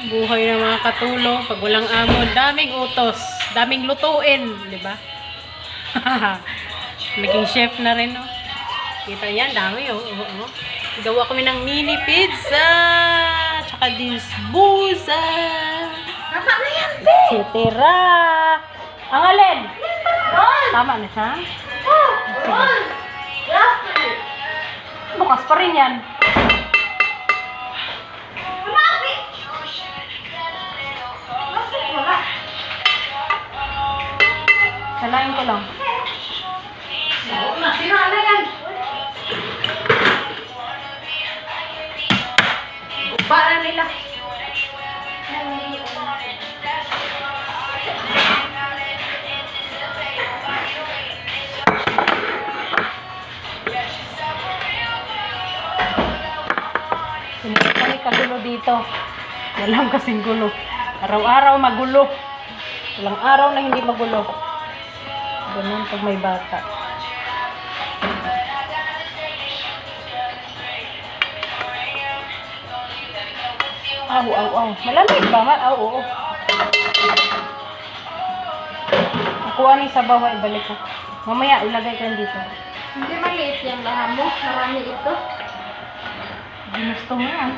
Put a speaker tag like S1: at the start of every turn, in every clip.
S1: Buhay ng mga katulong. Pag walang amon, daming utos. Daming lutuin. Diba? Naging chef na rin, no? Kita yan, dami, oh. Gawa kami ng mini pizza. Tsaka disbusa.
S2: Tama na yan, be!
S1: Sitira. Ang alin? Tama na siya? Bukas pa rin yan. Salain ko lang.
S2: Sira na yan. Guba na nila.
S1: Kami kagulo dito. Walang kasing gulo. Araw-araw magulo. Walang araw na hindi magulo. Ganun pag may bata. Aw. Malamig ba? Oo. Nakuha ni sabaw, ibalik ko. Mamaya, ilagay ko yan dito.
S2: Hindi maliit yan lahat mo. Marami ito.
S1: Ginusto mo yan.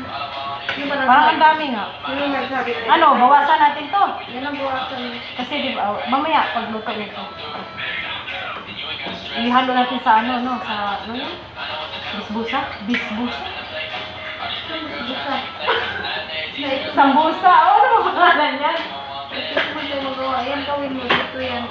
S2: Yung
S1: Parang ang dami nga.
S2: Yung nagsabi na.
S1: Ano, bawasan natin to.
S2: Yan ang buwasan.
S1: Kasi di ba, mamaya pagluto nito. Ihalo natin sa ano, no? Sa, ano yun? Bisbusa?
S2: Busa. Na ito.
S1: Sambusa! Oh, ano ba pangalan yan?
S2: Ito mo tayo magawa. Yan, gawin mo. Ito yan.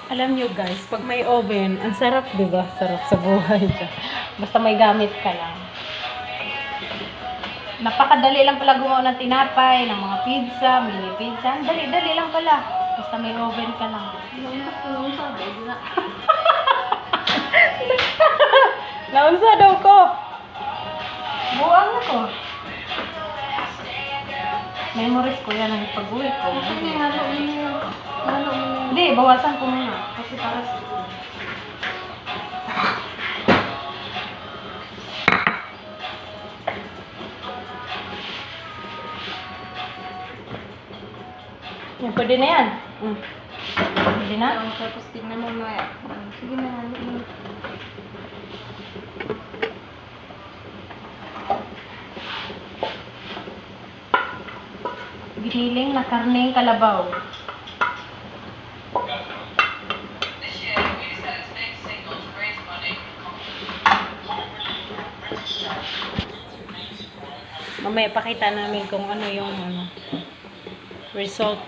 S1: Alam nyo guys, pag may oven, ang sarap, diba? Sarap sa buhay siya. Basta may gamit ka lang. Napakadali lang pala gumawa ng tinapay, ng mga pizza, mini pizza. Dali lang pala. Basta may oven ka lang. Naunsa daw ko. Buang ako. Memories ko yan ang pag-uwi ko.
S2: Sige, halo mo yan. Halo mo yan.
S1: Hindi, bawasan ko muna. Kasi para sa... Yan, pwede na yan. Pwede na?
S2: Tapos tignan mo maya. Sige na, halo mo.
S1: Giniling na karneng kalabaw. Mamaya pakita namin kung ano yung result.